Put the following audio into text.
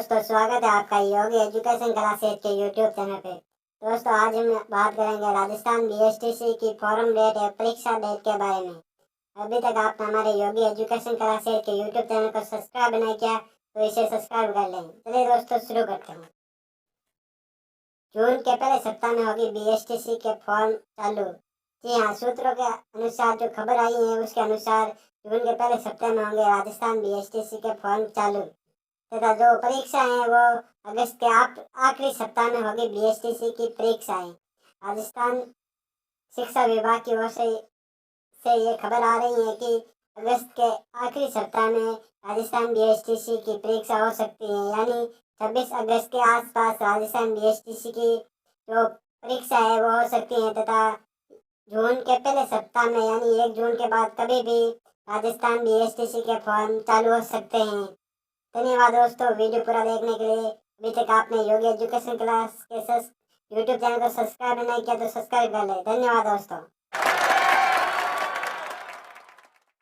दोस्तों, स्वागत है आपका योगी एजुकेशन क्लासेज के यूट्यूब चैनल पे। दोस्तों, आज हम बात करेंगे राजस्थान बीएसटीसी की फॉर्म डेट या परीक्षा डेट के बारे में। अभी तक आपने हमारे योगी एजुकेशन क्लासेज के यूट्यूब चैनल को सब्सक्राइब नहीं किया तो इसे सब्सक्राइब कर लें। चलिए दोस्तों, शुरू करते हैं। जून के पहले सप्ताह में होगी बीएसटीसी के फॉर्म चालू। जी हाँ, सूत्रों के अनुसार जो खबर आई है उसके अनुसार जून के पहले सप्ताह में होंगे राजस्थान बीएसटीसी के फॉर्म चालू तथा जो परीक्षा है वो अगस्त के आखिरी सप्ताह में होगी। बीएसटीसी की परीक्षाएं राजस्थान शिक्षा विभाग की ओर से ये खबर आ रही है कि अगस्त के आखिरी सप्ताह में राजस्थान बीएसटीसी की परीक्षा हो सकती है, यानी 26 अगस्त के आसपास राजस्थान बीएसटीसी की जो परीक्षा है वो हो सकती है तथा जून के पहले सप्ताह में यानी 1 जून के बाद कभी भी राजस्थान बीएसटीसी के फॉर्म चालू हो सकते हैं। धन्यवाद दोस्तों, वीडियो पूरा देखने के लिए। अभी तक आपने योगी एजुकेशन क्लास के यूट्यूब चैनल को सब्सक्राइब नहीं किया तो सब्सक्राइब कर ले। धन्यवाद दोस्तों।